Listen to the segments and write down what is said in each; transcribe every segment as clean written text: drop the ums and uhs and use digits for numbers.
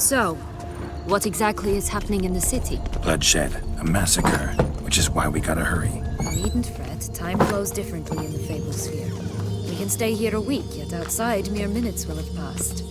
So, what exactly is happening in the city? Bloodshed, a massacre, which is why we gotta hurry. Needn't fret, time flows differently in the Fable Sphere. We can stay here a week, yet outside mere minutes will have passed.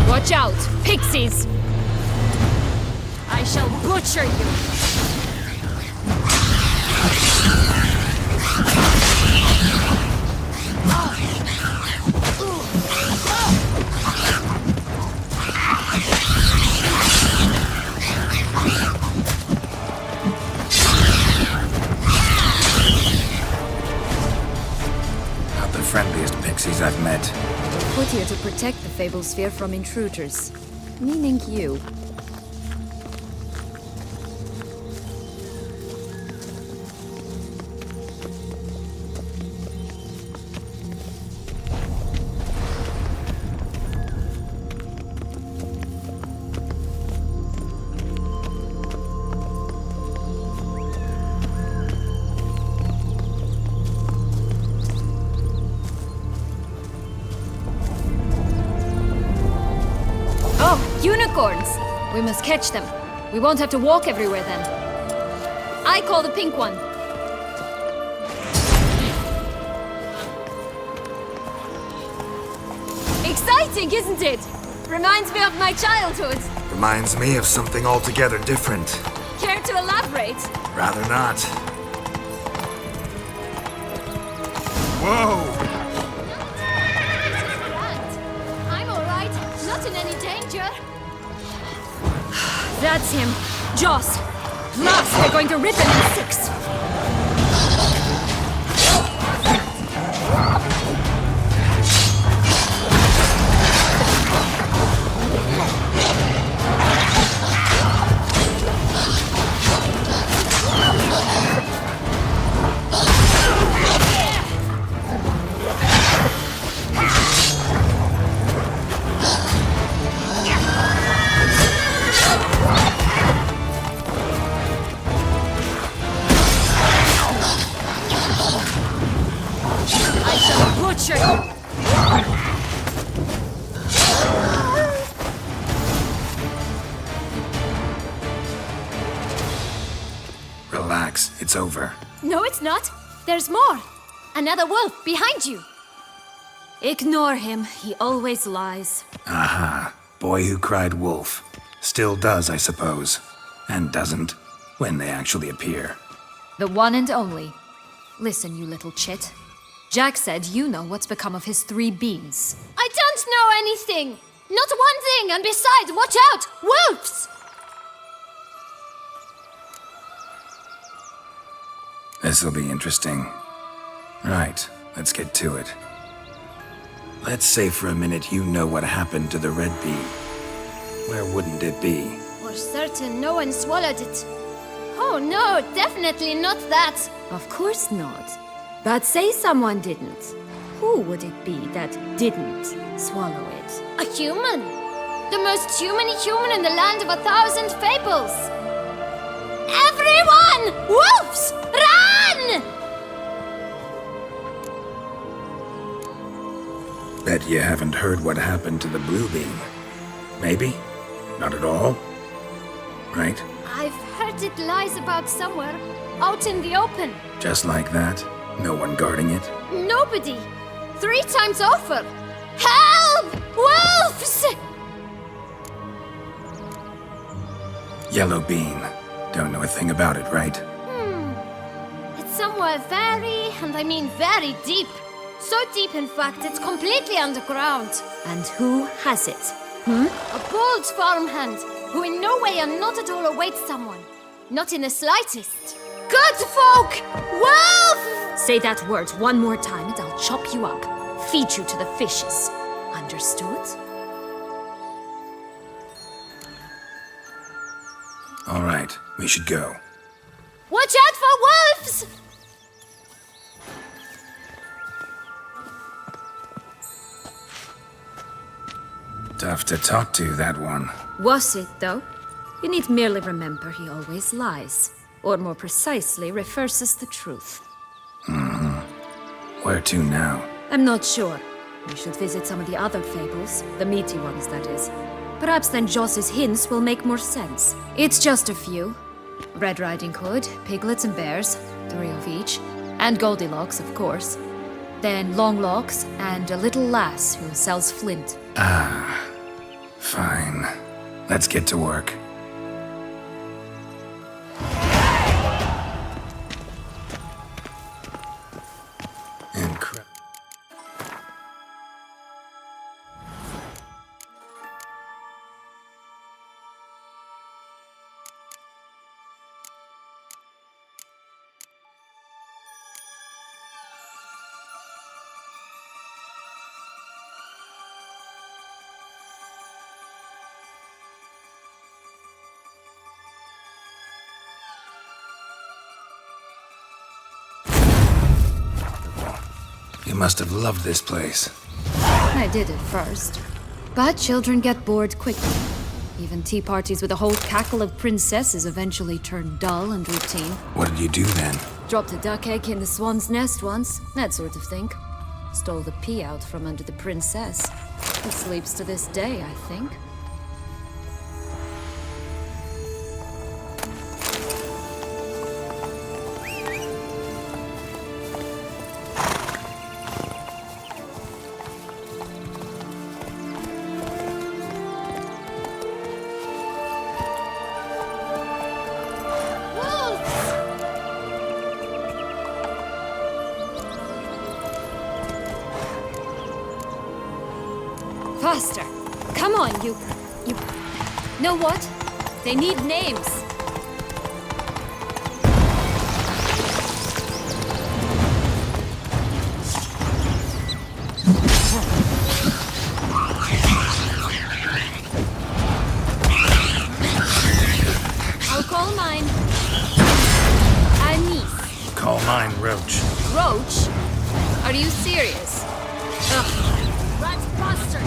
Watch out! Pixies! I shall butcher you! Not the friendliest pixies I've met. Put here to protect the Fable Sphere from intruders. Meaning you. Unicorns! We must catch them. We won't have to walk everywhere then. I call the pink one. Exciting, isn't it? Reminds me of my childhood. Reminds me of something altogether different. Care to elaborate? Rather not. Whoa! I'm alright. Not in any danger. That's him. Joss. Last, they're going to rip him in six. Relax, it's over. No, it's not. There's more. Another wolf behind you. Ignore him. He always lies. Aha. Boy who cried wolf. Still does, I suppose. And doesn't, when they actually appear. The one and only. Listen, you little chit. Jack said you know what's become of his 3 beans. I don't know anything! Not one thing, and besides, watch out! Wolves! This'll be interesting. Right, let's get to it. Let's say for a minute you know what happened to the red bee. Where wouldn't it be? For certain, no one swallowed it. Oh no, definitely not that. Of course not. But say someone didn't. Who would it be that didn't swallow it? A human. The most human in the land of 1,000 fables. Everyone! Wolves! Run! Bet you haven't heard what happened to the blue beam. Maybe? Not at all? Right? I've heard it lies about somewhere, out in the open. Just like that? No one guarding it? Nobody. 3 times over. Help! Wolves! Yellow bean. Don't know a thing about it, right? It's somewhere very, and I mean very deep. So deep, in fact, it's completely underground. And who has it? A bold farmhand, who in no way and not at all awaits someone. Not in the slightest. Good folk! Wolf! Say that word one more time and I'll chop you up. Feed you to the fishes. Understood? All right, we should go. Watch out for wolves! Tough to talk to, that one. Was it, though? You need merely remember he always lies. Or more precisely, reverses the truth. Where to now? I'm not sure. We should visit some of the other fables, the meaty ones, that is. Perhaps then Joss's hints will make more sense. It's just a few. Red Riding Hood, piglets and bears, 3 of each. And Goldilocks, of course. Then Longlocks, and a little lass who sells flint. Fine. Let's get to work. Incredible. You must have loved this place. I did at first. But children get bored quickly. Even tea parties with a whole cackle of princesses eventually turn dull and routine. What did you do then? Dropped a duck egg in the swan's nest once, that sort of thing. Stole the pea out from under the princess. He sleeps to this day, I think. Faster! Come on, you... Know what? They need names. I'll call mine. Anise. Call mine Roach. Roach? Are you serious? Ugh. Rat bastard!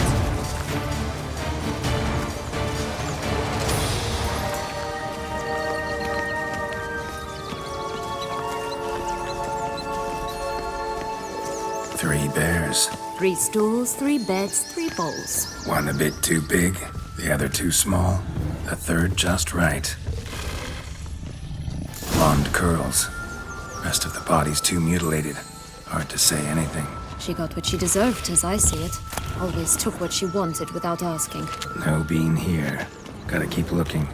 Three bears. 3 stools, 3 beds, 3 bowls. One a bit too big, the other too small, the third just right. Blonde curls. Rest of the body's too mutilated. Hard to say anything. She got what she deserved, as I see it. Always took what she wanted without asking. No bean here. Gotta keep looking.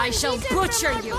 I shall butcher you!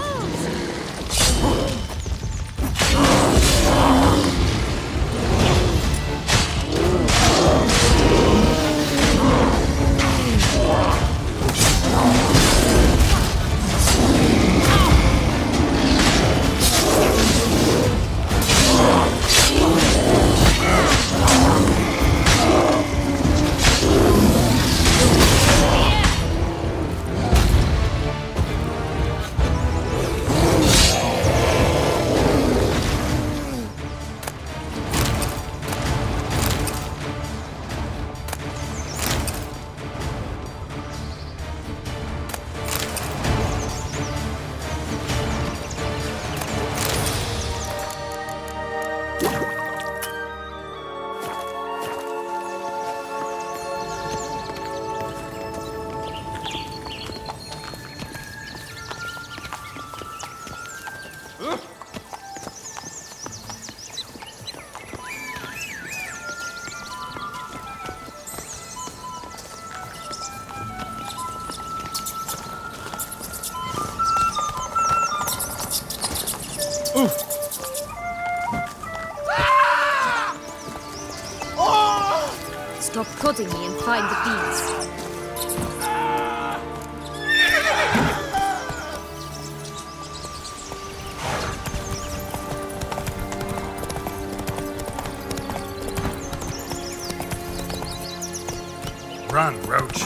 find the bees. Run, Roach.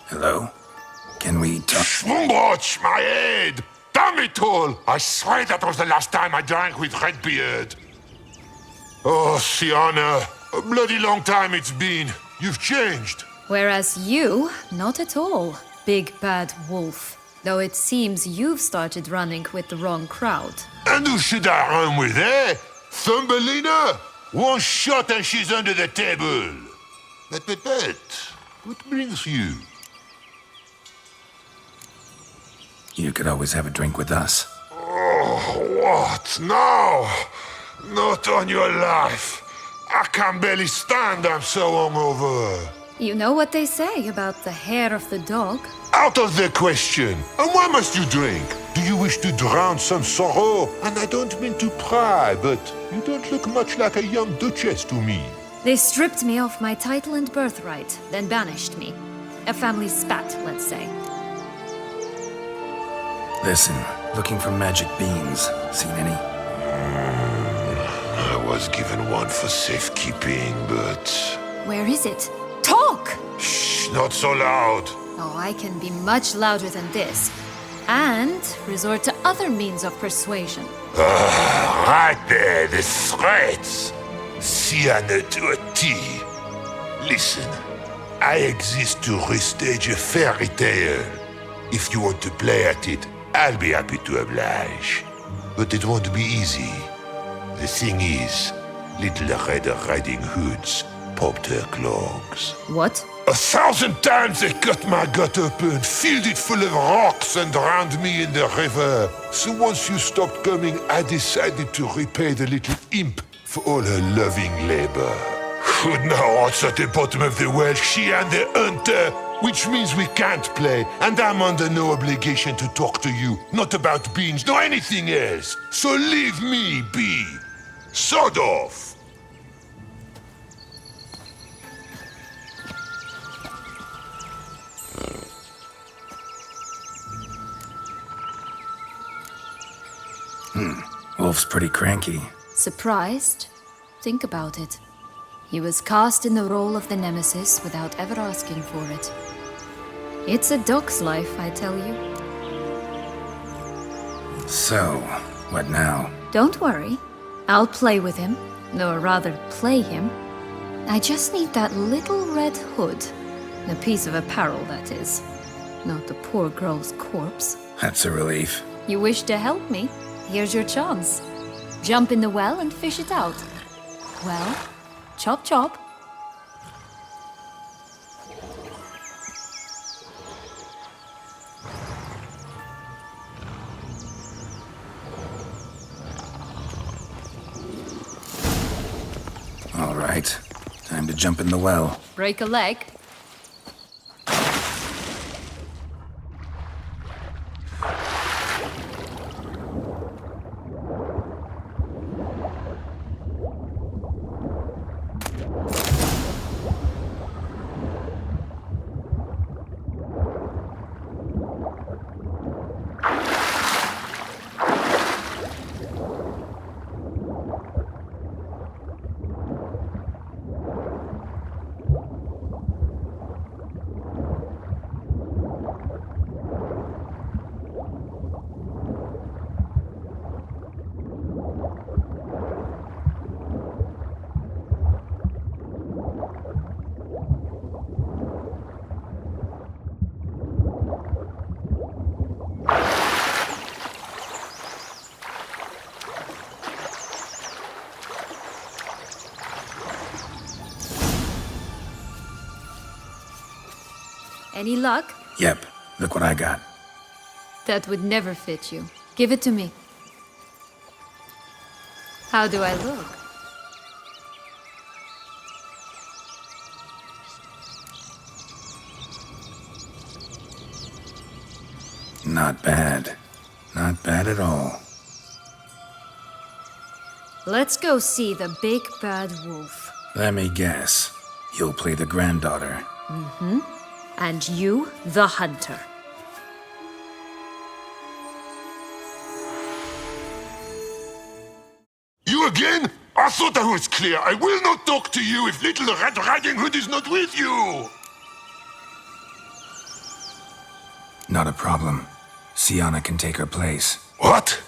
Hello? Can we talk? Schwumbroch, my head! Damn it all! I swear that was the last time I drank with Redbeard. Oh, Sienna, a bloody long time it's been. You've changed. Whereas you, not at all, big bad wolf. Though it seems you've started running with the wrong crowd. And who should I run with, eh? Thumbelina? One shot and she's under the table. But, what brings you? You could always have a drink with us. Oh, what now? Not on your life. I can barely stand, I'm so hungover. You know what they say about the hair of the dog? Out of the question. And why must you drink? Do you wish to drown some sorrow? And I don't mean to pry, but you don't look much like a young duchess to me. They stripped me of my title and birthright, then banished me. A family spat, let's say. Listen, looking for magic beans. Seen any? I was given one for safekeeping, but... Where is it? Talk! Shh, not so loud. Oh, I can be much louder than this. And resort to other means of persuasion. Right there, the threats. Sienna to a T. Listen, I exist to restage a fairy tale. If you want to play at it, I'll be happy to oblige. But it won't be easy. The thing is, little Red Riding Hoods popped her clogs. What? 1,000 times they cut my gut open, filled it full of rocks and drowned me in the river. So once you stopped coming, I decided to repay the little imp for all her loving labor. Good now, what's at the bottom of the well? She and the hunter, which means we can't play, and I'm under no obligation to talk to you. Not about beans, nor anything else. So leave me be. Sod off. Wolf's pretty cranky. Surprised? Think about it. He was cast in the role of the Nemesis without ever asking for it. It's a dog's life, I tell you. So, what now? Don't worry. I'll play with him. Or rather, play him. I just need that little red hood. A piece of apparel, that is. Not the poor girl's corpse. That's a relief. You wish to help me? Here's your chance. Jump in the well and fish it out. Well, chop chop. All right. Time to jump in the well. Break a leg. Any luck? Yep. Look what I got. That would never fit you. Give it to me. How do I look? Not bad. Not bad at all. Let's go see the big bad wolf. Let me guess. You'll play the granddaughter. And you, the hunter. You again? I thought I was clear. I will not talk to you if little Red Riding Hood is not with you! Not a problem. Sienna can take her place. What?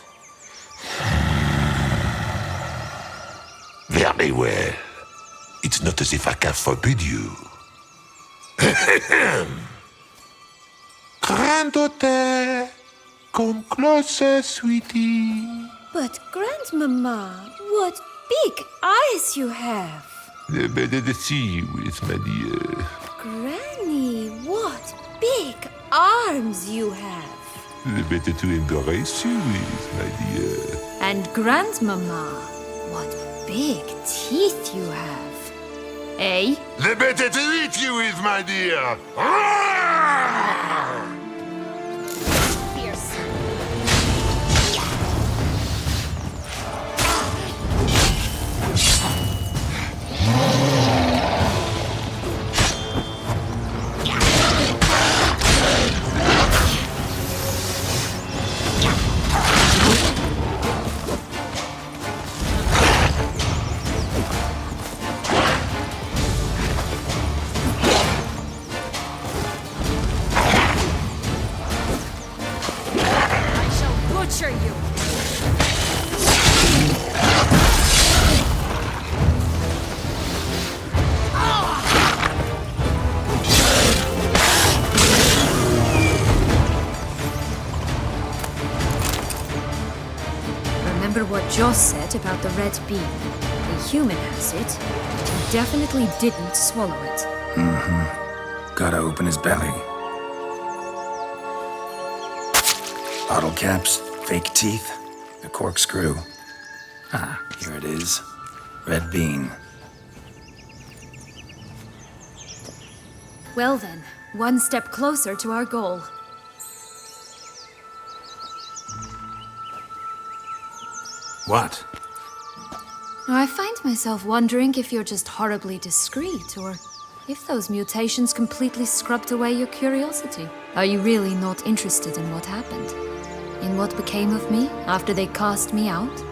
Very well. It's not as if I can forbid you. Granddaughter, come closer, sweetie. But Grandmama, what big eyes you have! The better to see you with, my dear. Granny, what big arms you have! The better to embrace you with, my dear. And Grandmama, what big teeth you have! Eh? The better to eat you with, my dear. Fierce. Butcher you! Remember what Joss said about the red bean? A human has it. He definitely didn't swallow it. Gotta open his belly. Bottle caps, fake teeth, a corkscrew. Ah, here it is. Red bean. Well then, one step closer to our goal. What? I find myself wondering if you're just horribly discreet, or if those mutations completely scrubbed away your curiosity. Are you really not interested in what happened? In what became of me after they cast me out?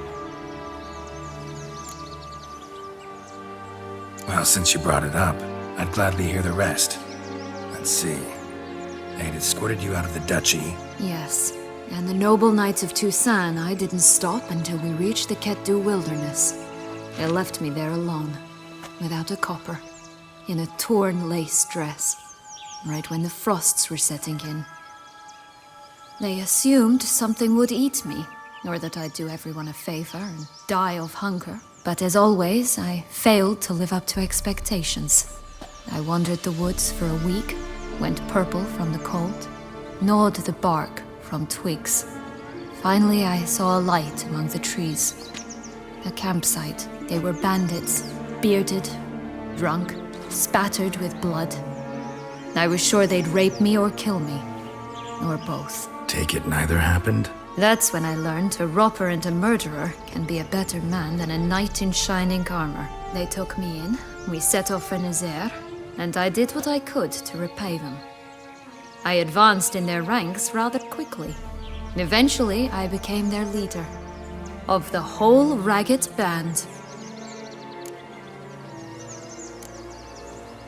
Well, since you brought it up, I'd gladly hear the rest. Let's see. They had escorted you out of the duchy. Yes. And the noble knights of Toussaint, I didn't stop until we reached the Ketdu wilderness. They left me there alone, without a copper, in a torn lace dress, right when the frosts were setting in. They assumed something would eat me, or that I'd do everyone a favor and die of hunger. But as always, I failed to live up to expectations. I wandered the woods for a week, went purple from the cold, gnawed the bark from twigs. Finally, I saw a light among the trees. A campsite. They were bandits, bearded, drunk, spattered with blood. I was sure they'd rape me or kill me, or both. Take it neither happened? That's when I learned a robber and a murderer can be a better man than a knight in shining armor. They took me in, we set off for Nazaire, and I did what I could to repay them. I advanced in their ranks rather quickly. Eventually, I became their leader. Of the whole ragged band.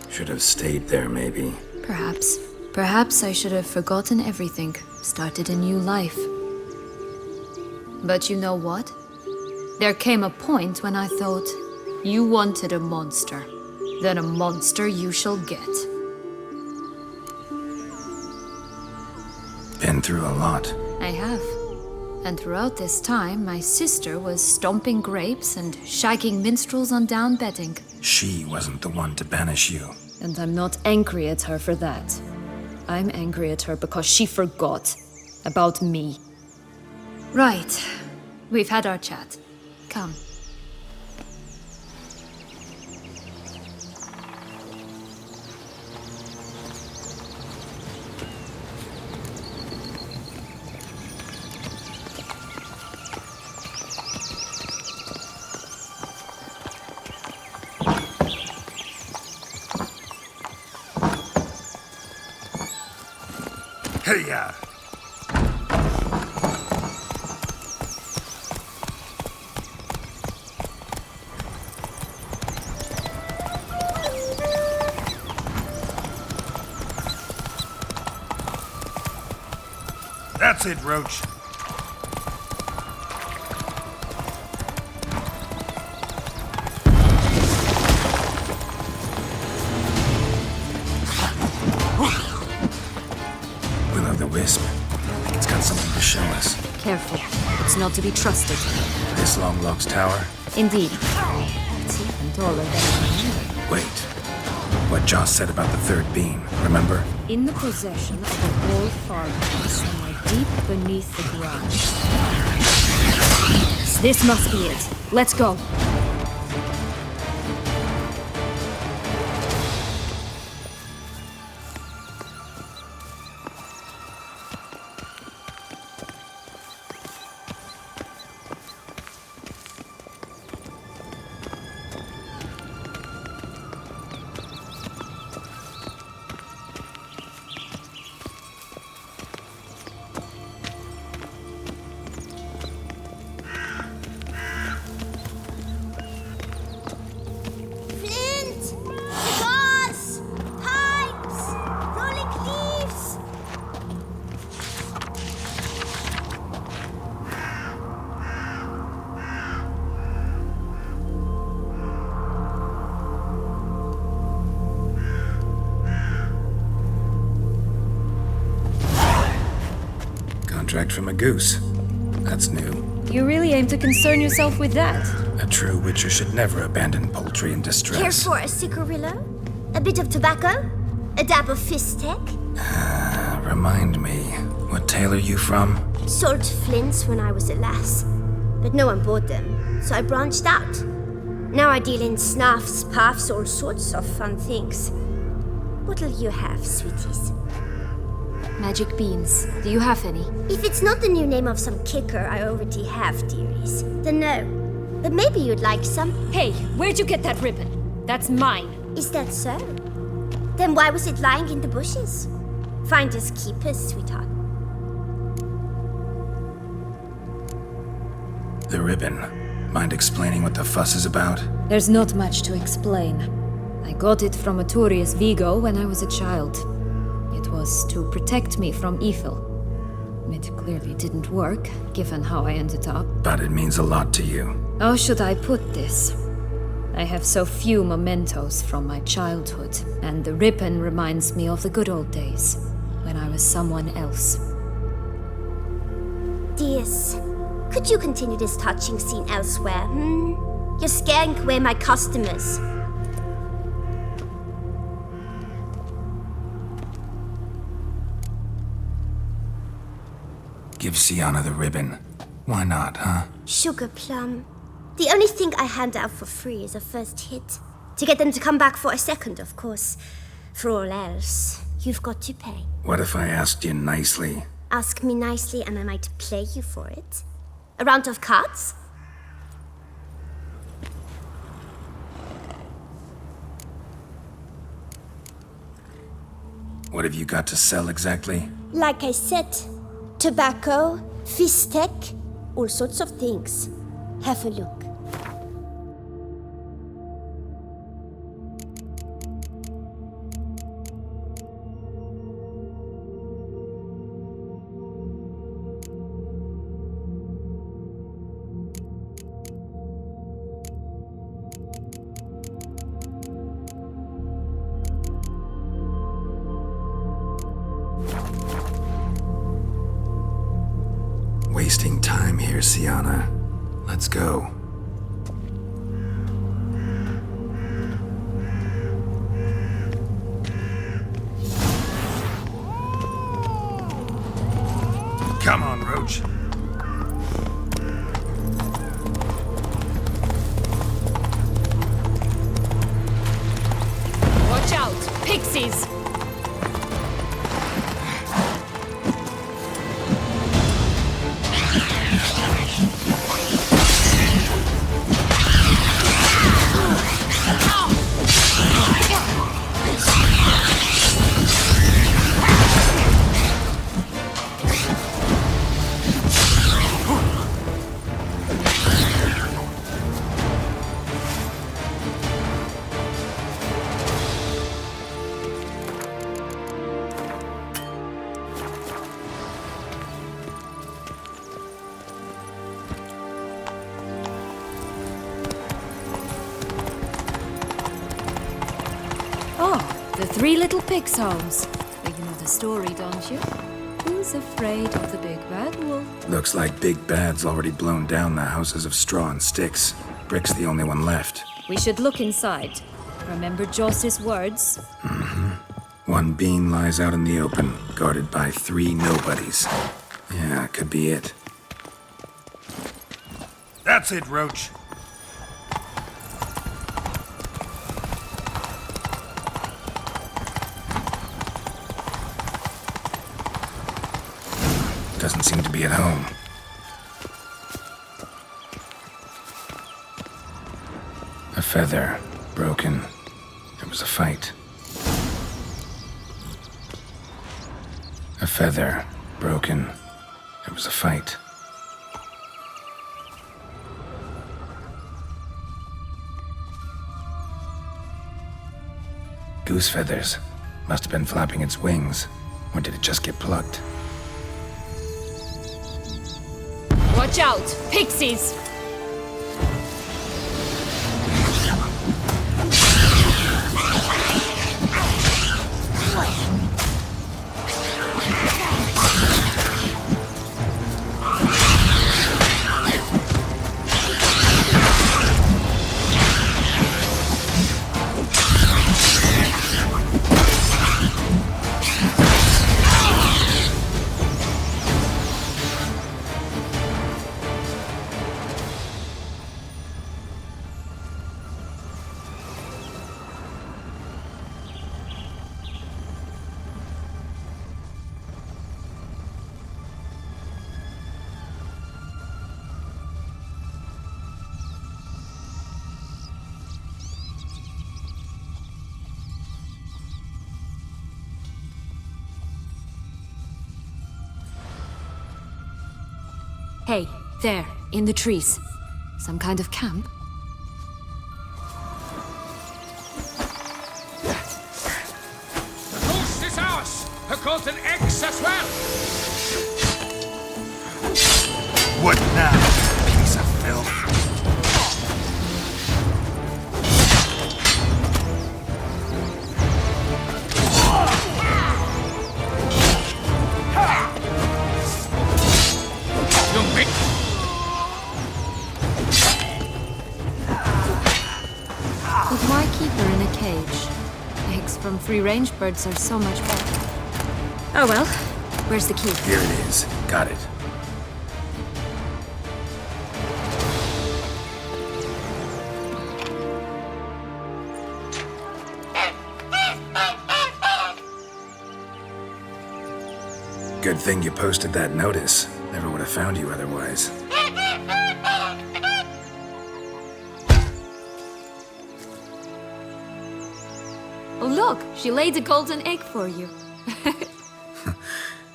Should have stayed there, maybe. Perhaps. Perhaps I should have forgotten everything, started a new life. But you know what? There came a point when I thought, you wanted a monster. Then a monster you shall get. Been through a lot. I have. And throughout this time, my sister was stomping grapes and shagging minstrels on down bedding. She wasn't the one to banish you. And I'm not angry at her for that. I'm angry at her because she forgot about me. Right. We've had our chat. Come. Hey-ya! That's it, Roach. Will-o'-the-wisp. It's got something to show us. Careful. It's not to be trusted. This Longlog's tower? Indeed. It's even taller than I Wait. What Joss said about the third beam, remember? in the possession of a whole farmhouse somewhere deep beneath the ground. This must be it. Let's go. Contract from a goose. That's new. You really aim to concern yourself with that? A true witcher should never abandon poultry in distress. Care for a cigarillo? A bit of tobacco? A dab of fistek? Remind me, what tale are you from? Sold flints when I was a lass, but no one bought them, so I branched out. Now I deal in snuffs, puffs, all sorts of fun things. What'll you have, sweeties? Magic beans. Do you have any? If it's not the new name of some kicker I already have, dearies, then no. But maybe you'd like some. Hey, where'd you get that ribbon? That's mine. Is that so? Then why was it lying in the bushes? Finders keepers, sweetheart. The ribbon. Mind explaining what the fuss is about? There's not much to explain. I got it from Aturius Vigo when I was a child. It was to protect me from evil. It clearly didn't work, given how I ended up. But it means a lot to you. How should I put this? I have so few mementos from my childhood, and the ribbon reminds me of the good old days, when I was someone else. Dears, could you continue this touching scene elsewhere, You're scaring away my customers. Give Sienna the ribbon. Why not, huh? Sugar plum. The only thing I hand out for free is a first hit. To get them to come back for a second, of course. For all else, you've got to pay. What if I asked you nicely? Ask me nicely and I might play you for it. A round of cards? What have you got to sell exactly? Like I said, tobacco, fistek, all sorts of things. Have a look. Wasting time here, Sienna. Let's go. Come on, Roach. Watch out! Pixies! 3 little pigs' homes. You know the story, don't you? Who's afraid of the big bad wolf? Looks like Big Bad's already blown down the houses of straw and sticks. Brick's the only one left. We should look inside. Remember Joss's words? One bean lies out in the open, guarded by 3 nobodies. Yeah, could be it. That's it, Roach. Doesn't seem to be at home. A feather, broken. There was a fight. A feather, broken. There was a fight. Goose feathers. Must have been flapping its wings. Or did it just get plucked? Watch out! Pixies! Hey, there, in the trees. Some kind of camp? The goose is ours! Her golden eggs as well! What now, piece of filth? But why keep her in a cage? Eggs from free-range birds are so much better. Oh well, where's the key? Here it is. Got it. Good thing you posted that notice. Never would have found you otherwise. Oh look, she laid a golden egg for you.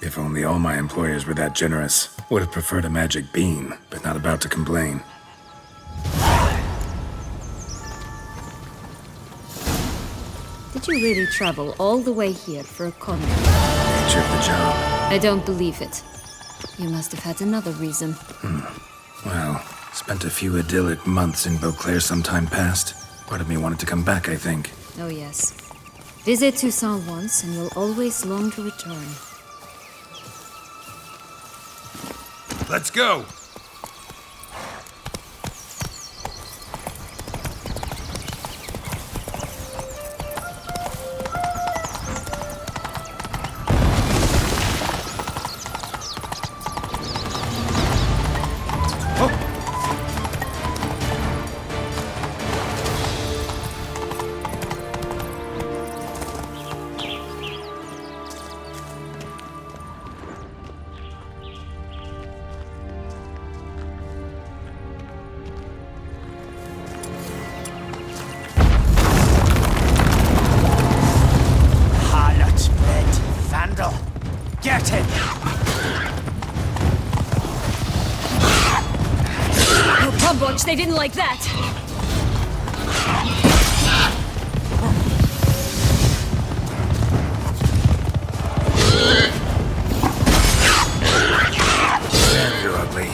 If only all my employers were that generous. Would have preferred a magic bean, but not about to complain. Did you really travel all the way here for a convent? Nature of the job. I don't believe it. You must have had another reason. Well, spent a few idyllic months in Beauclair some time past. Part of me wanted to come back, I think. Oh yes. Visit Toussaint once and you'll always long to return. Let's go! Get it! Oh, Pumboch, they didn't like that! Man, you're ugly.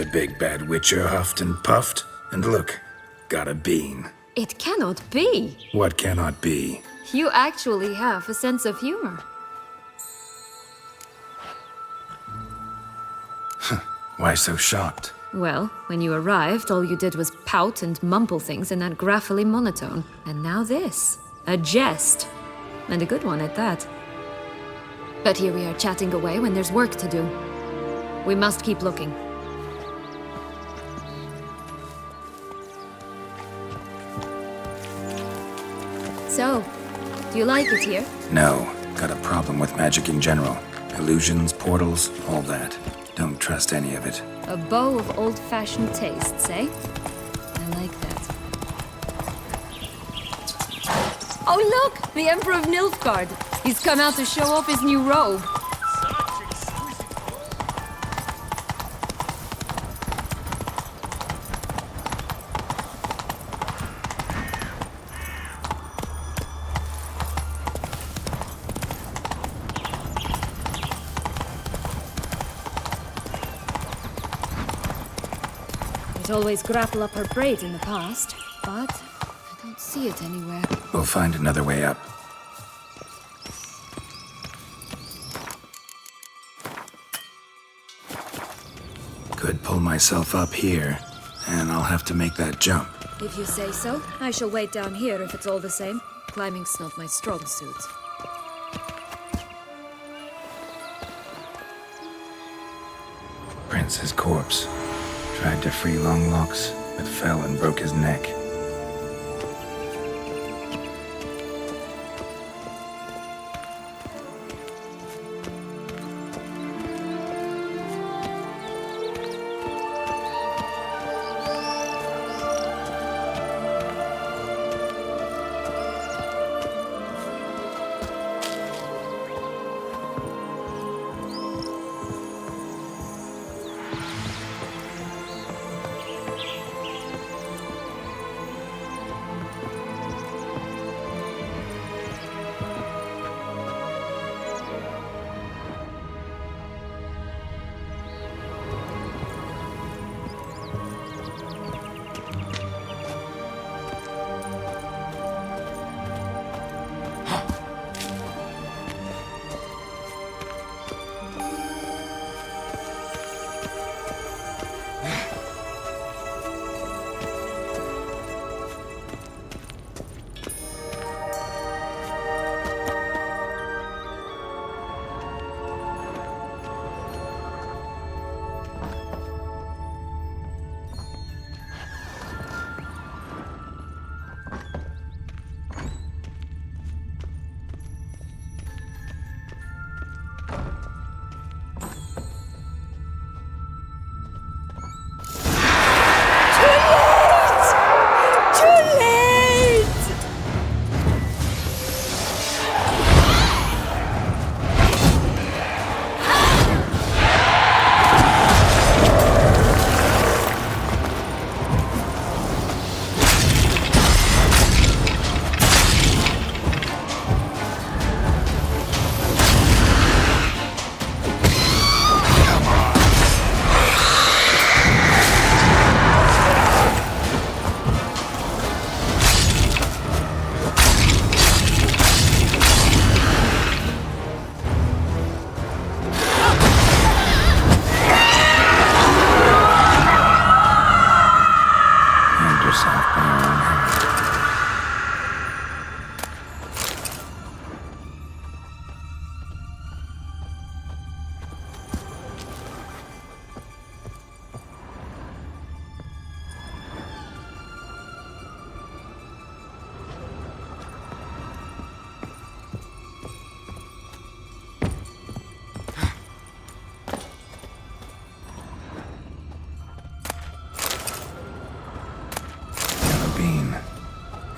the big bad witcher huffed and puffed, and look, got a bean. It cannot be. What cannot be? You actually have a sense of humor. Why so shocked? Well, when you arrived, all you did was pout and mumble things in that graphically monotone. And now this. A jest. And a good one at that. But here we are chatting away when there's work to do. We must keep looking. So, do you like it here? No, got a problem with magic in general. Illusions, portals, all that. Don't trust any of it. A bow of old-fashioned tastes, eh? I like that. Oh look! The Emperor of Nilfgaard! He's come out to show off his new robe. Always grapple up her braid in the past, but I don't see it anywhere. We'll find another way up. Could pull myself up here, and I'll have to make that jump. If you say so, I shall wait down here if it's all the same. Climbing's not my strong suit. Prince's corpse. Tried to free Longlocks, but fell and broke his neck.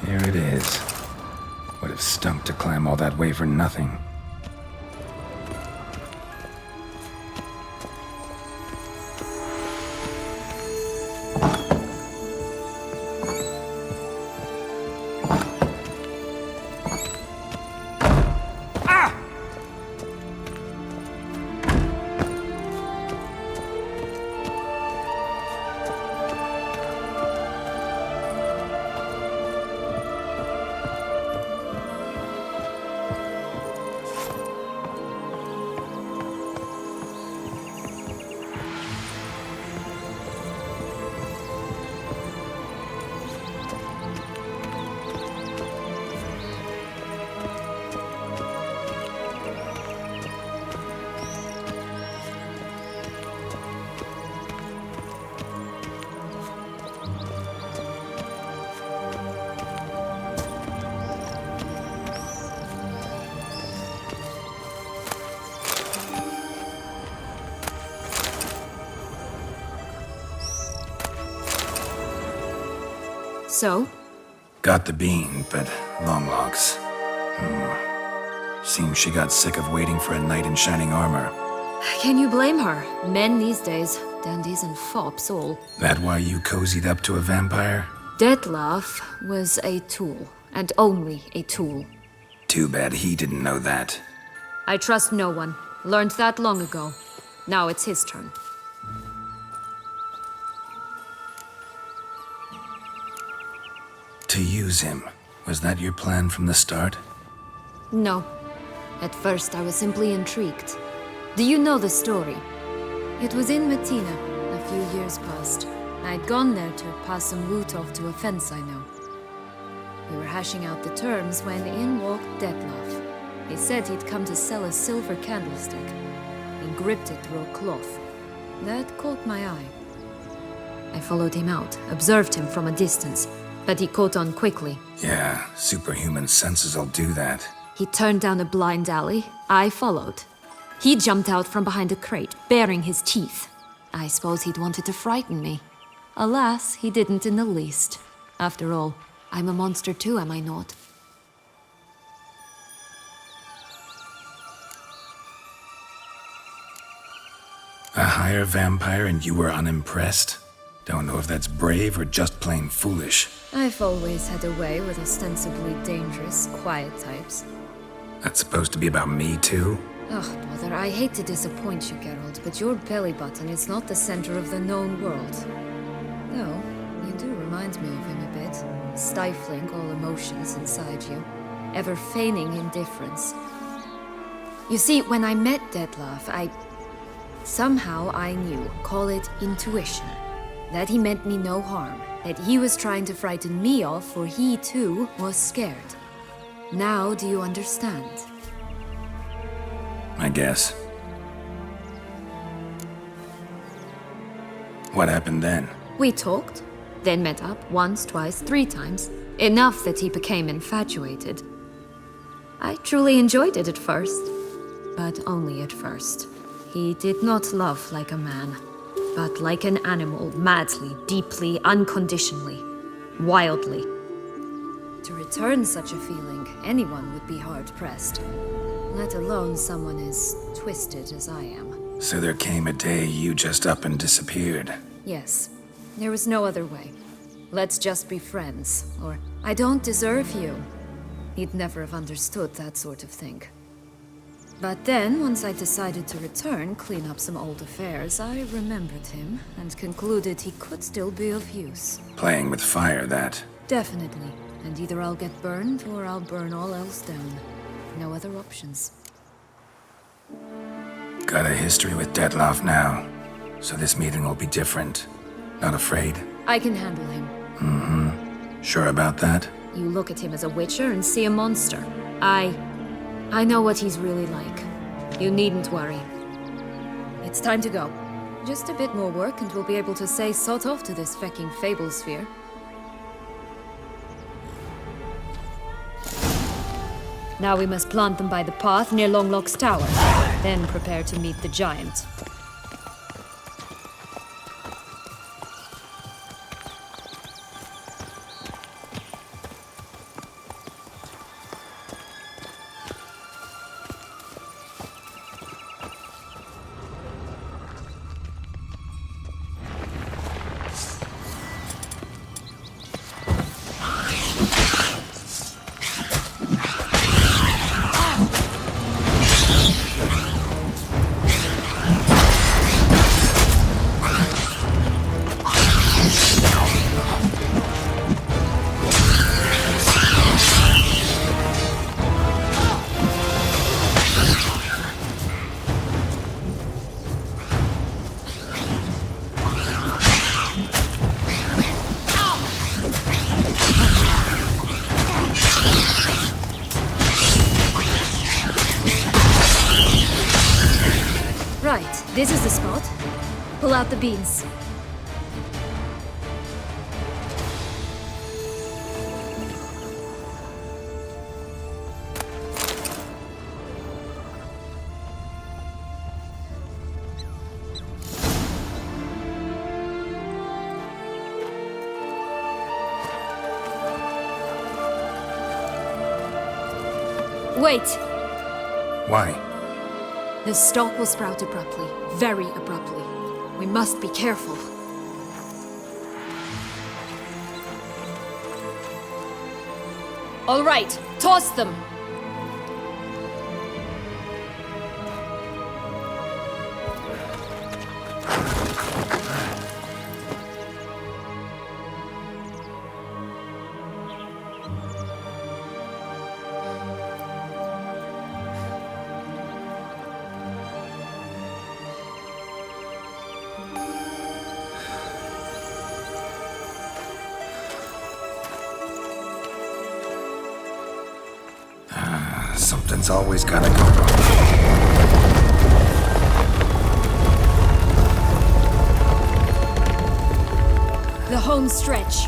Here it is. Would have stunk to climb all that way for nothing. So? Got the bean, but long locks. Seems she got sick of waiting for a knight in shining armor. Can you blame her? Men these days, dandies and fops all. That why you cozied up to a vampire? Detlef was a tool, and only a tool. Too bad he didn't know that. I trust no one. Learned that long ago. Now it's his turn. To use him. Was that your plan from the start? No. At first I was simply intrigued. Do you know the story? It was in Mettina, a few years past. I'd gone there to pass some loot off to a fence I know. We were hashing out the terms when in walked Detlef. He said he'd come to sell a silver candlestick. He gripped it through a cloth. That caught my eye. I followed him out, observed him from a distance, but he caught on quickly. Yeah, superhuman senses will do that. He turned down a blind alley. I followed. He jumped out from behind a crate, baring his teeth. I suppose he'd wanted to frighten me. Alas, he didn't in the least. After all, I'm a monster too, am I not? A higher vampire and you were unimpressed? Don't know if that's brave or just plain foolish. I've always had a way with ostensibly dangerous, quiet types. That's supposed to be about me too? Oh, bother, I hate to disappoint you, Geralt, but your belly button is not the center of the known world. Though, you do remind me of him a bit. Stifling all emotions inside you. Ever feigning indifference. You see, when I met Detlef, somehow I knew, call it intuition, that he meant me no harm, that he was trying to frighten me off, for he too was scared. Now do you understand? I guess. What happened then? We talked, then met up once, twice, 3 times. Enough that he became infatuated. I truly enjoyed it at first, but only at first. He did not love like a man, but like an animal, madly, deeply, unconditionally, wildly. To return such a feeling, anyone would be hard-pressed, let alone someone as twisted as I am. So there came a day you just up and disappeared. Yes, there was no other way. Let's just be friends, or I don't deserve you. He'd never have understood that sort of thing. But then, once I decided to return, clean up some old affairs, I remembered him and concluded he could still be of use. Playing with fire, that. Definitely. And either I'll get burned or I'll burn all else down. No other options. Got a history with Detlef now, so this meeting will be different. Not afraid? I can handle him. Mm-hmm. Sure about that? You look at him as a witcher and see a monster. I know what he's really like. You needn't worry. It's time to go. Just a bit more work and we'll be able to say sod off to this fecking fable sphere. Now we must plant them by the path near Longlock's tower. Then prepare to meet the giant. Right, this is the spot. Pull out the beans. Wait! Why? The stalk will sprout abruptly. Very abruptly. We must be careful. All right, toss them! Something's always gotta go wrong. The home stretch.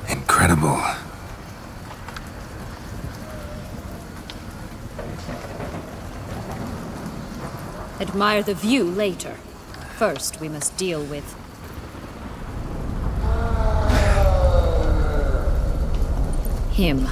Incredible. Admire the view later. First, we must deal with... him.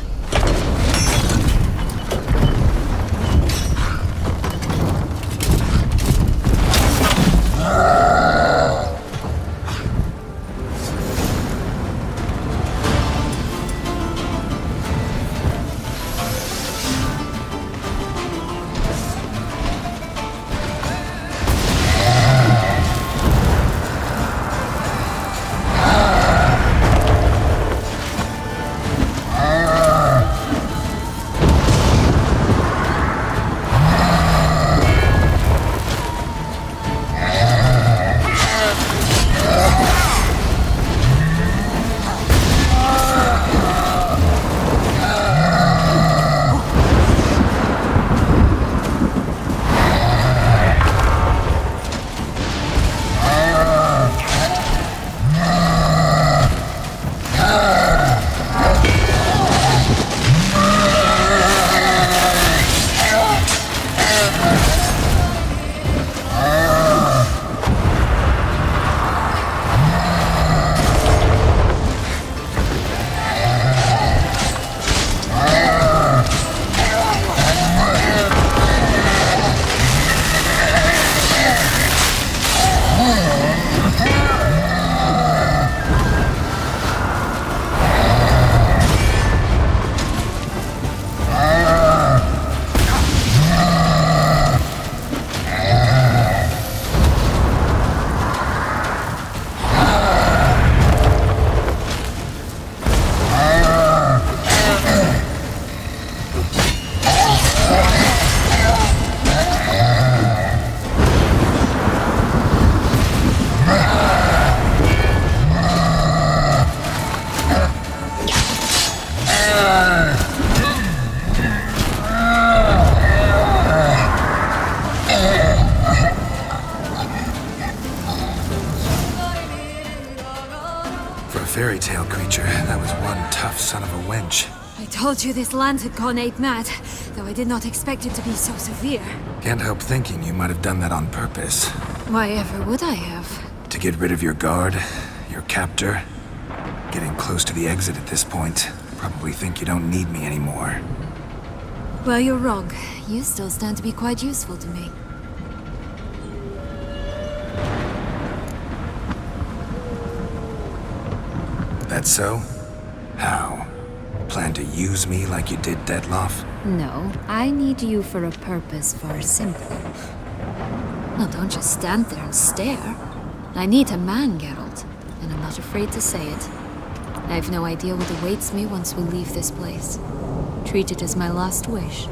Fairy tale creature, that was one tough son of a wench. I told you this land had gone ape mad, though I did not expect it to be so severe. Can't help thinking you might have done that on purpose. Why ever would I have? To get rid of your guard, your captor. Getting close to the exit at this point. Probably think you don't need me anymore. Well, you're wrong. You still stand to be quite useful to me. That so? How? Plan to use me like you did Detloff? No, I need you for a purpose far simpler. Well, don't just stand there and stare. I need a man, Geralt, and I'm not afraid to say it. I have no idea what awaits me once we leave this place. Treat it as my last wish.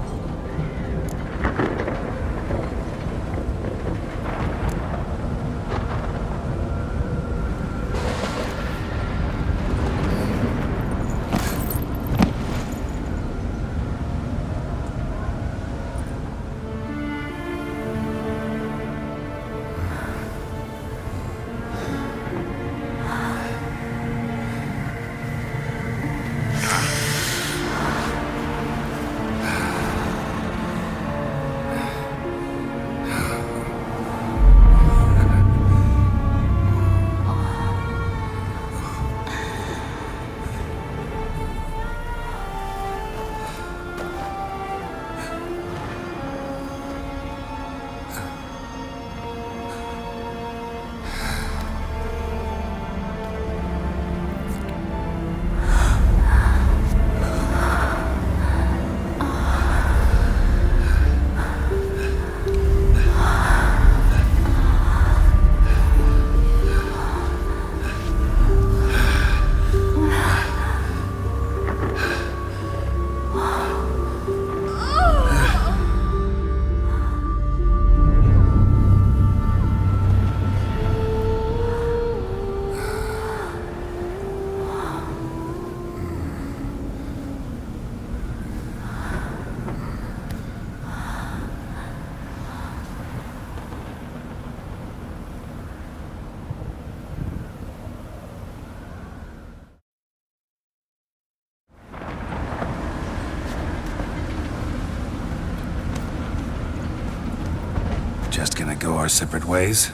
just gonna go our separate ways?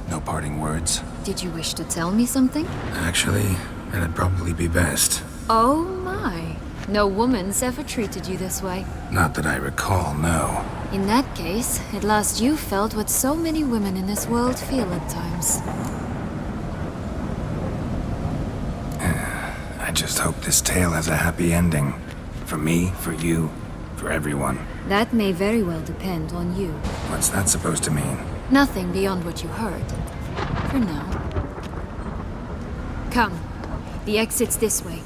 No parting words? Did you wish to tell me something? Actually, that'd probably be best. Oh my. No woman's ever treated you this way. Not that I recall, no. In that case, at last you felt what so many women in this world feel at times. I just hope this tale has a happy ending. For me, for you, for everyone. That may very well depend on you. What's that supposed to mean? Nothing beyond what you heard. For now. Come. The exit's this way.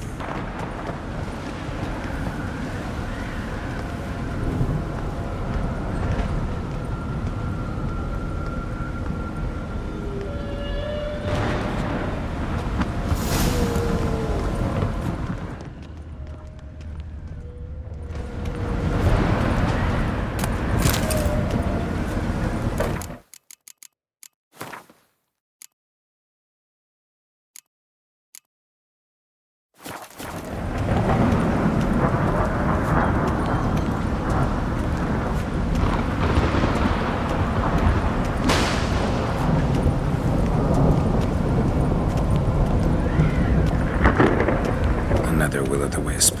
Another will-o'-the-wisp.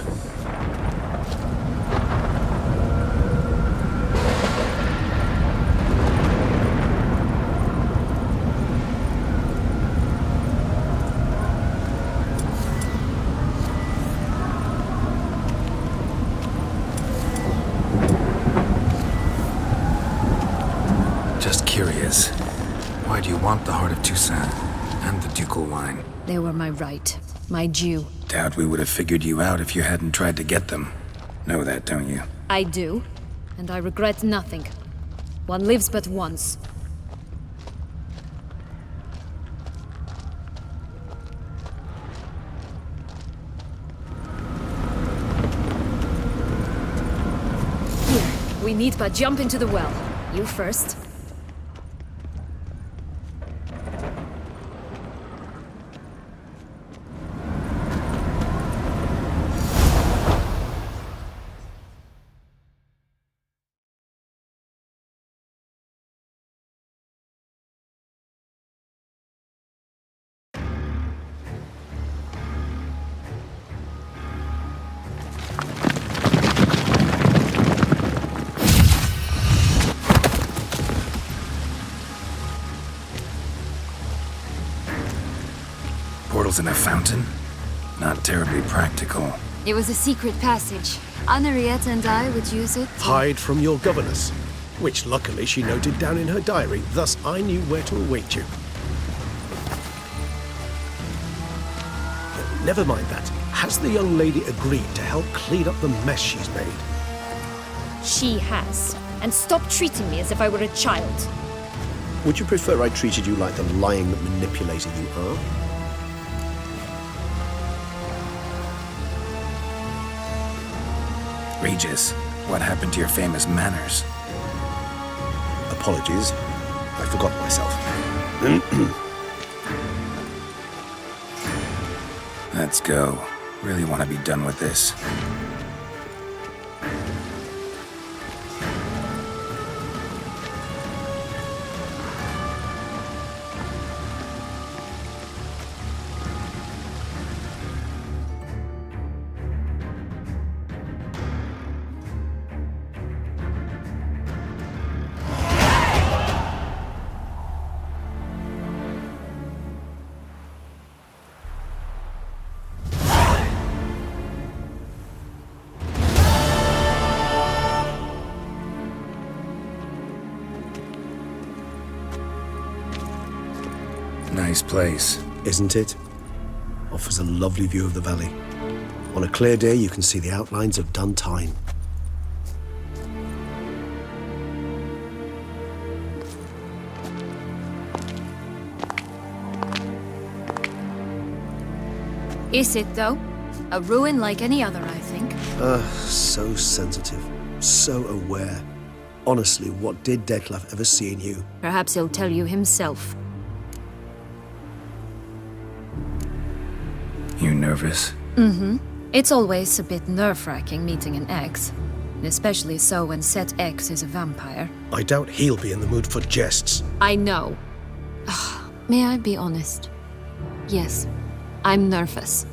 Just curious. Why do you want the Heart of Toussaint and the ducal wine? They were my right. My due. Doubt we would have figured you out if you hadn't tried to get them. Know that, don't you? I do. And I regret nothing. One lives but once. Here, we need but jump into the well. You first. Portals in a fountain? Not terribly practical. It was a secret passage. Henriette and I would use it to... Hide from your governess, which luckily she noted down in her diary, thus I knew where to await you. Never mind that. Has the young lady agreed to help clean up the mess she's made? She has. And stop treating me as if I were a child. Would you prefer I treated you like the lying manipulator you are? Regis, what happened to your famous manners? Apologies. I forgot myself. Let's go. Really want to be done with this. Nice place. Isn't it? Offers a lovely view of the valley. On a clear day, you can see the outlines of Duntine. Is it, though? A ruin like any other, I think. So sensitive. So aware. Honestly, what did Detlef ever see in you? Perhaps he'll tell you himself. You nervous? Mm-hmm. It's always a bit nerve-wracking meeting an ex. Especially so when Set X is a vampire. I doubt he'll be in the mood for jests. I know. May I be honest? Yes, I'm nervous.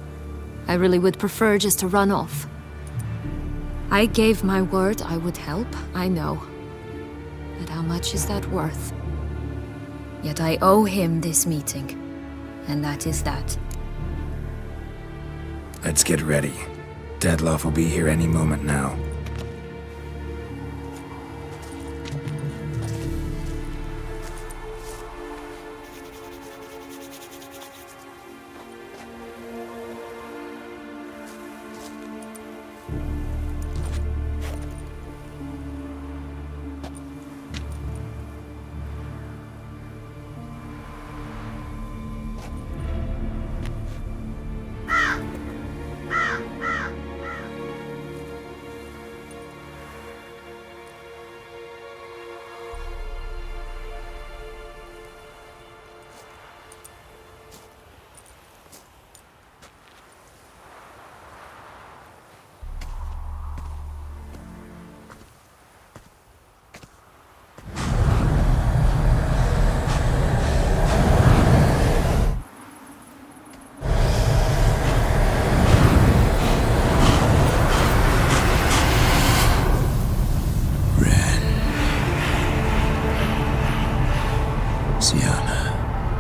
I really would prefer just to run off. I gave my word I would help, I know. But how much is that worth? Yet I owe him this meeting. And that is that. Let's get ready. Deadloff will be here any moment now.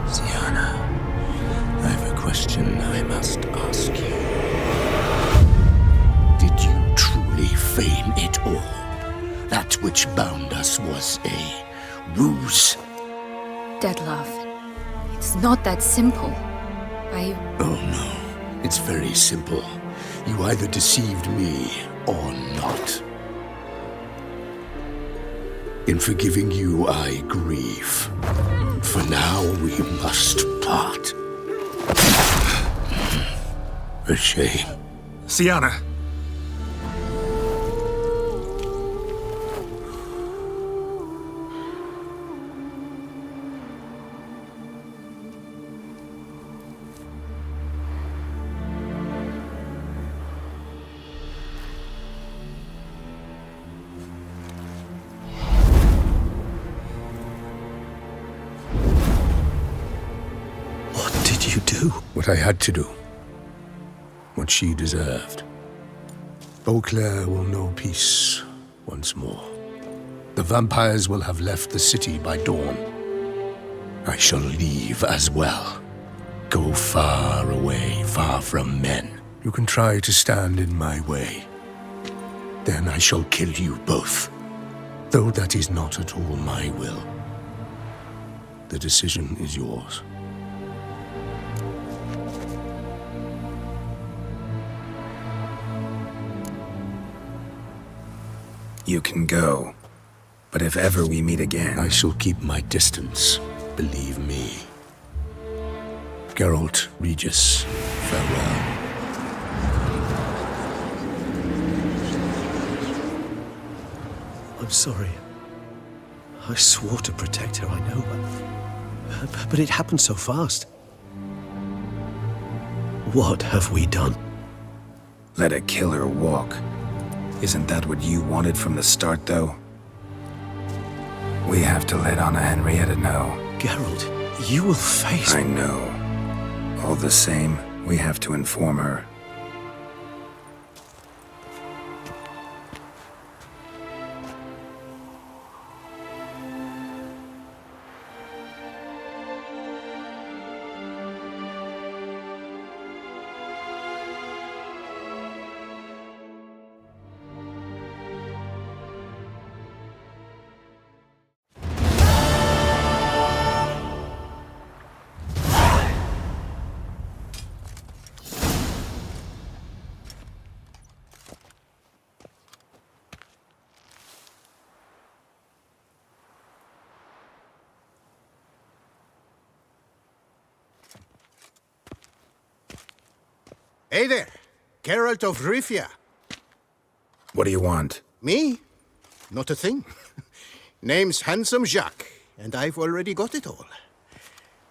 Sienna, I have a question I must ask you. Did you truly feign it all? That which bound us was a ruse? Deadloff, it's not that simple. Oh no, it's very simple. You either deceived me or not. In forgiving you, I grieve. For now, we must part. A shame. Sienna! What I had to do. What she deserved. Beauclair will know peace once more. The vampires will have left the city by dawn. I shall leave as well. Go far away, far from men. You can try to stand in my way. Then I shall kill you both. Though that is not at all my will. The decision is yours. You can go. But if ever we meet again... I shall keep my distance, believe me. Geralt, Regis, farewell. I'm sorry. I swore to protect her, I know. But it happened so fast. What have we done? Let a killer walk. Isn't that what you wanted from the start, though? We have to let Anna Henrietta know. Geralt, you will face... I know. All the same, we have to inform her. Hey there, Geralt of Rivia. What do you want? Me? Not a thing. Name's Handsome Jacques, and I've already got it all.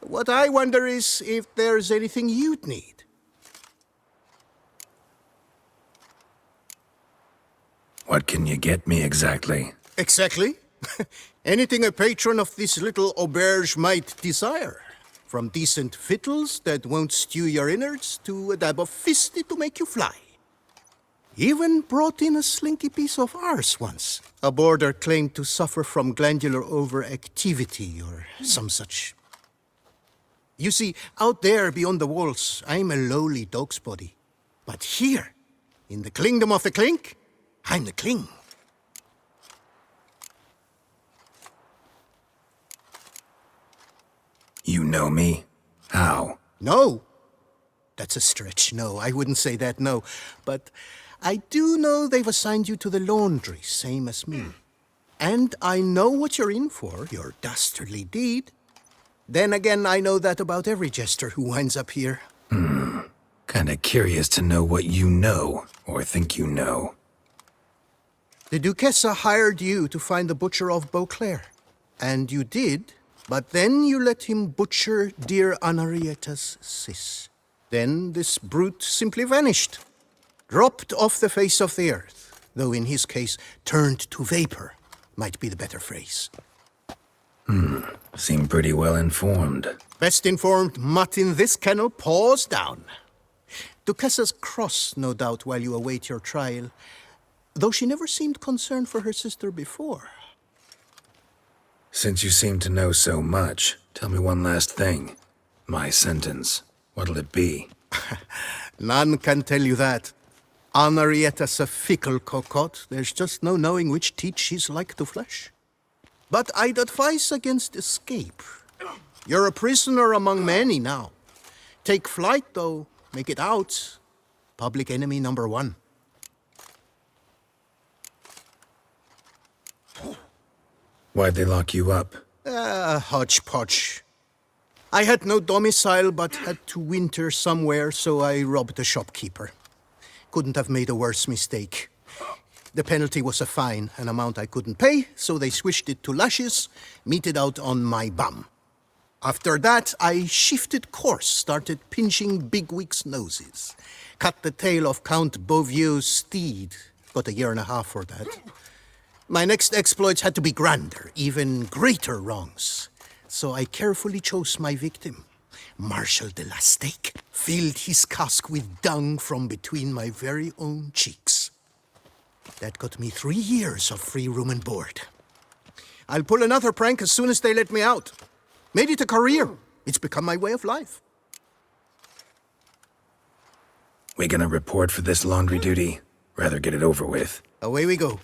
What I wonder is if there's anything you'd need. What can you get me exactly? Exactly. Anything a patron of this little auberge might desire. From decent victuals that won't stew your innards to a dab of fisty to make you fly. Even brought in a slinky piece of arse once. A boarder claimed to suffer from glandular overactivity or some such. You see, out there beyond the walls, I'm a lowly dog's body. But here, in the kingdom of the clink, I'm the king. You know me? How? No. That's a stretch. No, I wouldn't say that, no. But I do know they've assigned you to the laundry, same as me. And I know what you're in for, your dastardly deed. Then again, I know that about every jester who winds up here. Kinda curious to know what you know, or think you know. The Duchessa hired you to find the butcher of Beauclair. And you did, but then you let him butcher dear Anarietta's sis. Then this brute simply vanished. Dropped off the face of the earth, though in his case, turned to vapor, might be the better phrase. Seem pretty well informed. Best informed mutt in this kennel paws down. Duchessa's cross, no doubt, while you await your trial, though she never seemed concerned for her sister before. Since you seem to know so much, tell me one last thing. My sentence, what'll it be? None can tell you that. Anarietta's a fickle cocotte. There's just no knowing which teeth she's like to flesh. But I'd advise against escape. You're a prisoner among many now. Take flight, though. Make it out. Public enemy number one. Why'd they lock you up? Hodgepodge. I had no domicile, but had to winter somewhere, so I robbed a shopkeeper. Couldn't have made a worse mistake. The penalty was a fine, an amount I couldn't pay, so they switched it to lashes, meted out on my bum. After that, I shifted course, started pinching bigwigs' noses. Cut the tail of Count Beauvieux's steed. Got 1.5 years for that. My next exploits had to be grander, even greater wrongs. So I carefully chose my victim. Marshal de la Stake filled his cask with dung from between my very own cheeks. That got me 3 years of free room and board. I'll pull another prank as soon as they let me out. Made it a career. It's become my way of life. We gonna report for this laundry duty? Rather get it over with. Away we go.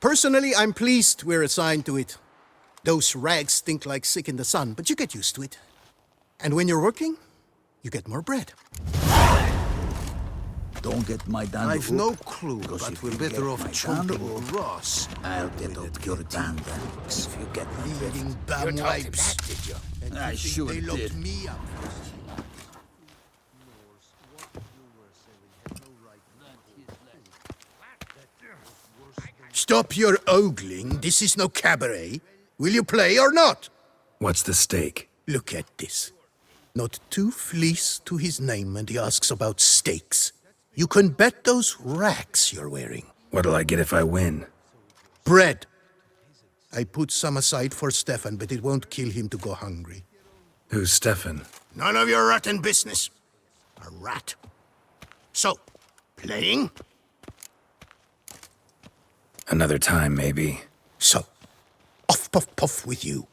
Personally, I'm pleased we're assigned to it. Those rags stink like sick in the sun, but you get used to it. And when you're working, you get more bread. Don't get my dand. I've no clue, but we're better off choking choking Ross. I'll get up your dand if you get my bread. Leading bum wipes. And I you think sure they locked did. me up. Stop your ogling. This is no cabaret. Will you play or not? What's the stake? Look at this. Not 2 fleece to his name, and he asks about stakes. You can bet those racks you're wearing. What'll I get if I win? Bread. I put some aside for Stefan, but it won't kill him to go hungry. Who's Stefan? None of your rotten business. A rat. So, playing? Another time, maybe. So, off puff puff with you.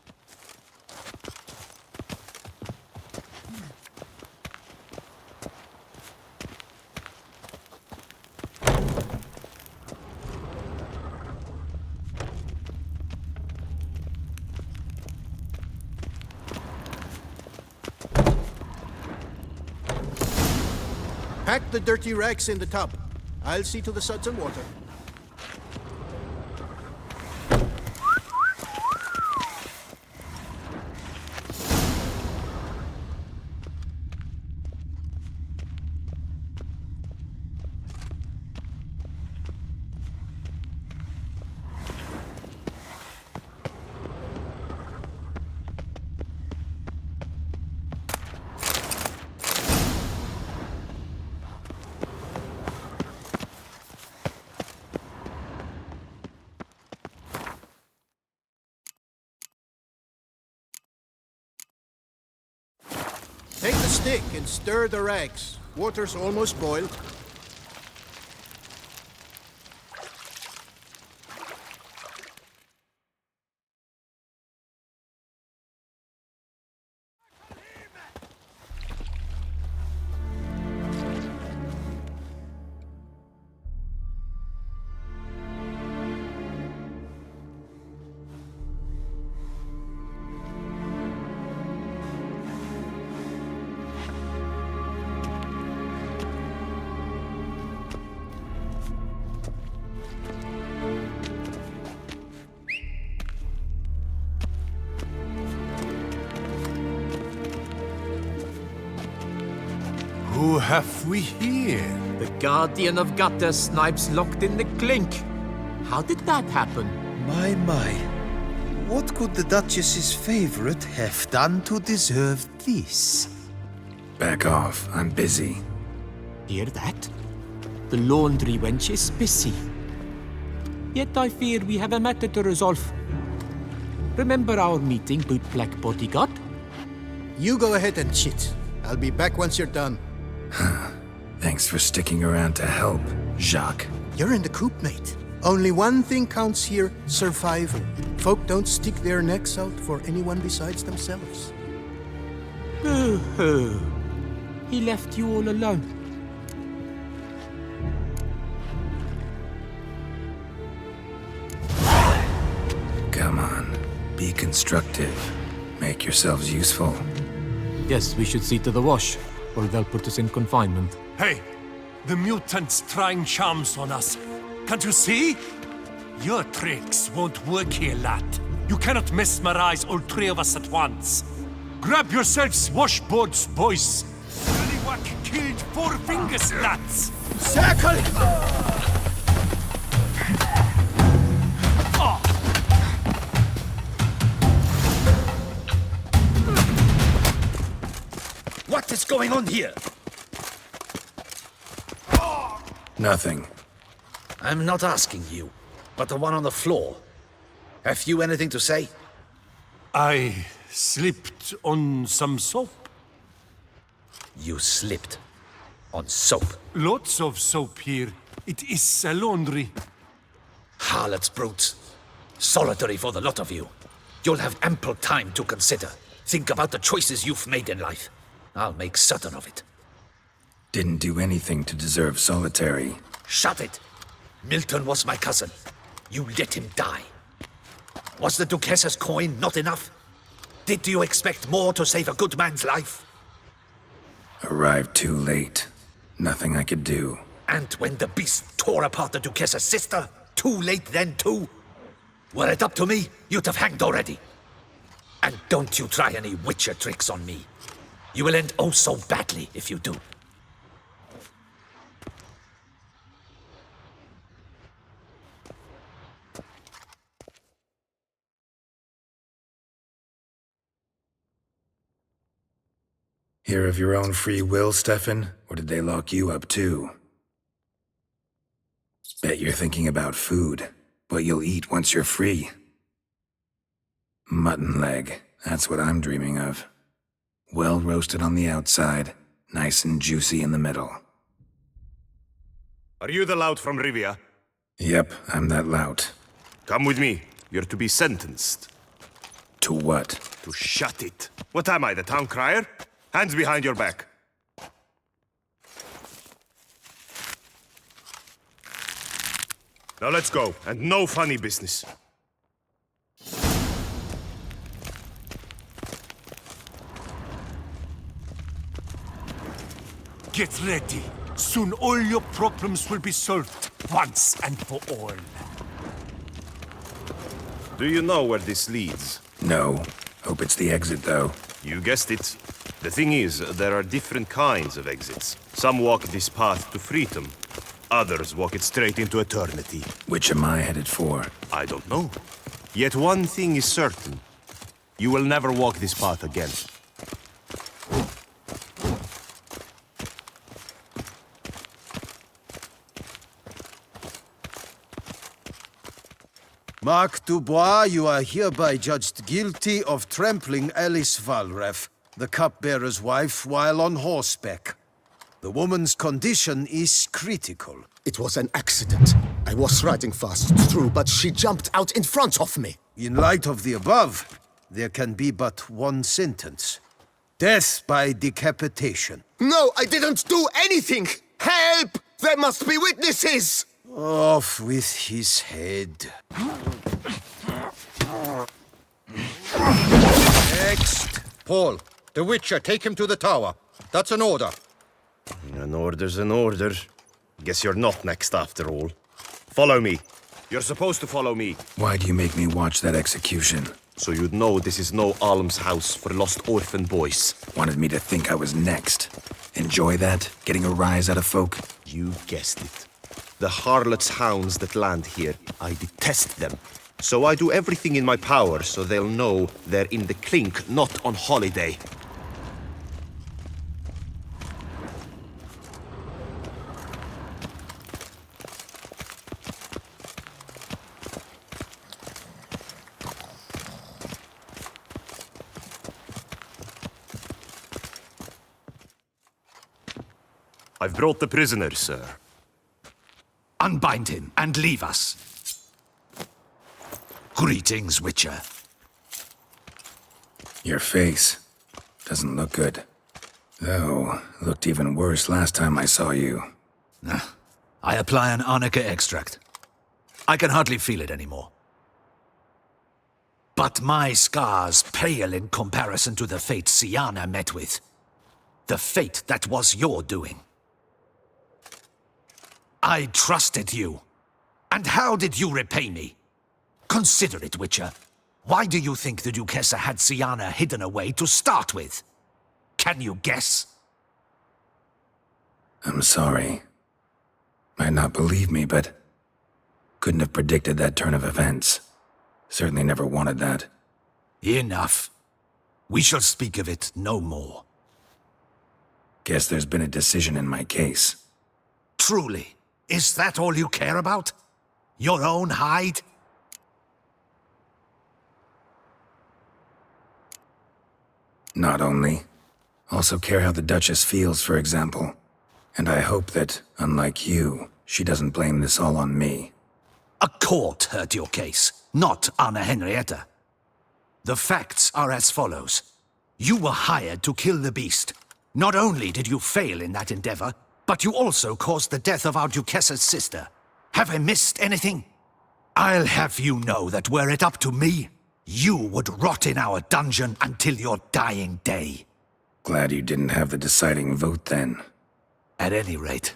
Pack the dirty rags in the tub. I'll see to the suds and water. stick and stir the rags. Water's almost boiled. Who have we here? The Guardian of Gutter Snipes locked in the clink. How did that happen? My. What could the Duchess's favorite have done to deserve this? Back off. I'm busy. Hear that? The laundry wench is busy. Yet I fear we have a matter to resolve. Remember our meeting, bootblack bodyguard? You go ahead and chit. I'll be back once you're done. Thanks for sticking around to help, Jacques. You're in the coop, mate. Only one thing counts here, survival. Folk don't stick their necks out for anyone besides themselves. Boo-hoo. He left you all alone. Come on. Be constructive. Make yourselves useful. Yes, we should see to the wash, or they'll put us in confinement. Hey, the mutant's trying charms on us. Can't you see? Your tricks won't work here, lad. You cannot mesmerize all three of us at once. Grab yourselves washboards, boys. Bullywhack killed 4 fingers, lads. Circle! What is going on here? Nothing. I'm not asking you, but the one on the floor. Have you anything to say? I slipped on some soap. You slipped on soap. Lots of soap here. It is a laundry. Harlots, brutes. Solitary for the lot of you. You'll have ample time to consider. Think about the choices you've made in life. I'll make certain of it. Didn't do anything to deserve solitary. Shut it! Milton was my cousin. You let him die. Was the Duchess's coin not enough? Did you expect more to save a good man's life? Arrived too late. Nothing I could do. And when the beast tore apart the Duchess's sister, too late then too? Were it up to me, you'd have hanged already. And don't you try any witcher tricks on me. You will end oh so badly if you do. Here of your own free will, Stefan? Or did they lock you up too? Bet you're thinking about food. What you'll eat once you're free. Mutton leg. That's what I'm dreaming of. Well roasted on the outside, nice and juicy in the middle. Are you the lout from Rivia? Yep, I'm that lout. Come with me. You're to be sentenced. To what? To shut it. What am I, the town crier? Hands behind your back. Now let's go, and no funny business. Get ready. Soon all your problems will be solved, once and for all. Do you know where this leads? No. Hope it's the exit, though. You guessed it. The thing is, there are different kinds of exits. Some walk this path to freedom. Others walk it straight into eternity. Which am I headed for? I don't know. Yet one thing is certain. You will never walk this path again. Mark Dubois, you are hereby judged guilty of trampling Alice Valref. the cupbearer's wife, while on horseback. The woman's condition is critical. It was an accident. I was riding fast through, but she jumped out in front of me. In light of the above, there can be but one sentence. Death by decapitation. No, I didn't do anything! Help! There must be witnesses! Off with his head. Next. Paul, the Witcher, take him to the tower. That's an order. An order's an order. Guess you're not next after all. Follow me. You're supposed to follow me. Why do you make me watch that execution? So you'd know this is no almshouse for lost orphan boys. Wanted me to think I was next. Enjoy that? Getting a rise out of folk? You guessed it. The harlots' hounds that land here, I detest them. So I do everything in my power so they'll know they're in the clink, not on holiday. I've brought the prisoner, sir. Unbind him and leave us. Greetings, Witcher. Your face doesn't look good. Though, looked even worse last time I saw you. I apply an arnica extract. I can hardly feel it anymore. But my scars pale in comparison to the fate Siana met with. The fate that was your doing. I trusted you. And how did you repay me? Consider it, Witcher. Why do you think the Duchessa had Siana hidden away to start with? Can you guess? I'm sorry. Might not believe me, but couldn't have predicted that turn of events. Certainly never wanted that. Enough. We shall speak of it no more. Guess there's been a decision in my case. Truly, is that all you care about? Your own hide? Not only. Also care how the Duchess feels, for example. And I hope that, unlike you, she doesn't blame this all on me. A court heard your case, not Anna Henrietta. The facts are as follows. You were hired to kill the beast. Not only did you fail in that endeavor, but you also caused the death of our Duchessa's sister. Have I missed anything? I'll have you know that were it up to me, you would rot in our dungeon until your dying day. Glad you didn't have the deciding vote then. At any rate,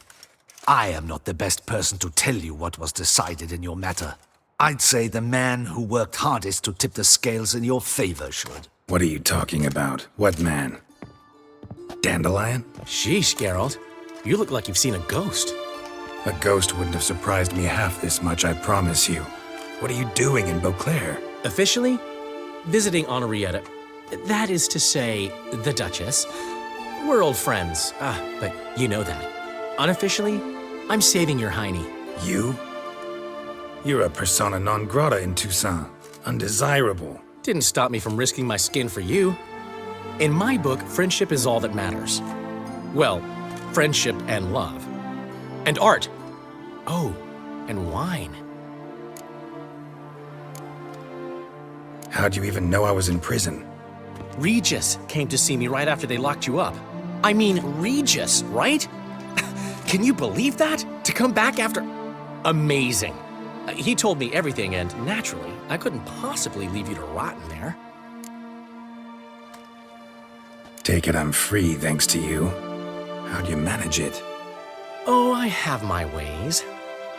I am not the best person to tell you what was decided in your matter. I'd say the man who worked hardest to tip the scales in your favor should. What are you talking about? What man? Dandelion? Sheesh, Geralt. You look like you've seen a ghost. A ghost wouldn't have surprised me half this much, I promise you. What are you doing in Beauclair? Officially, visiting Henrietta. That is to say, the Duchess. We're old friends, but you know that. Unofficially, I'm saving your hiney. You? You're a persona non grata in Toussaint. Undesirable. Didn't stop me from risking my skin for you. In my book, friendship is all that matters. Well, friendship and love. And art. Oh, and wine. How'd you even know I was in prison? Regis came to see me right after they locked you up. I mean, Regis, right? Can you believe that? To come back after... Amazing. He told me everything, and naturally, I couldn't possibly leave you to rot in there. Take it I'm free thanks to you. How'd you manage it? Oh, I have my ways.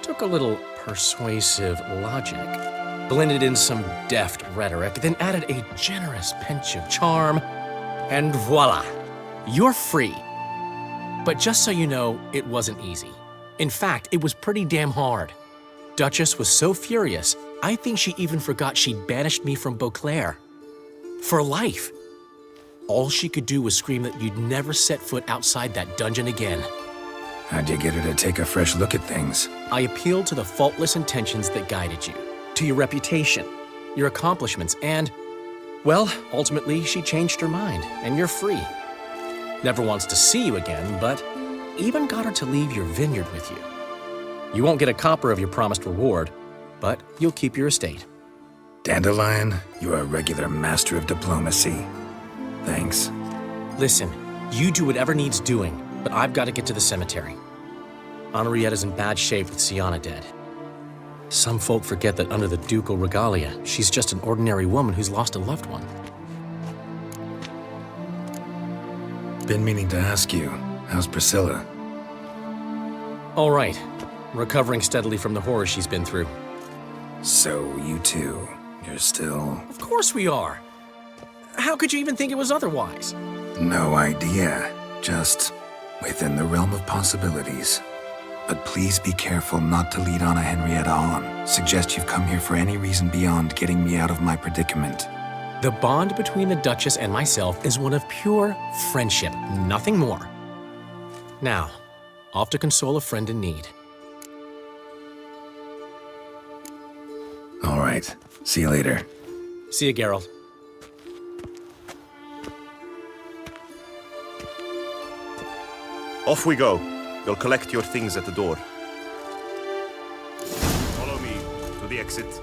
Took a little persuasive logic, blended in some deft rhetoric, then added a generous pinch of charm, and voila! You're free. But just so you know, it wasn't easy. In fact, it was pretty damn hard. Duchess was so furious, I think she even forgot she'd banished me from Beauclair. For life. All she could do was scream that you'd never set foot outside that dungeon again. How'd you get her to take a fresh look at things? I appealed to the faultless intentions that guided you, to your reputation, your accomplishments, and Well, ultimately, she changed her mind, and you're free. Never wants to see you again, but even got her to leave your vineyard with you. You won't get a copper of your promised reward, but you'll keep your estate. Dandelion, you're a regular master of diplomacy. Thanks. Listen, you do whatever needs doing, but I've got to get to the cemetery. Henrietta's in bad shape with Sienna dead. Some folk forget that under the ducal regalia, she's just an ordinary woman who's lost a loved one. Been meaning to ask you, how's Priscilla? All right. Recovering steadily from the horror she's been through. So, you two, you're still... Of course we are. How could you even think it was otherwise? No idea. Just within the realm of possibilities. But please be careful not to lead Anna Henrietta on. Suggest you've come here for any reason beyond getting me out of my predicament. The bond between the Duchess and myself is one of pure friendship, nothing more. Now, off to console a friend in need. All right. See you later. See you, Geralt. Off we go. You'll collect your things at the door. Follow me to the exit.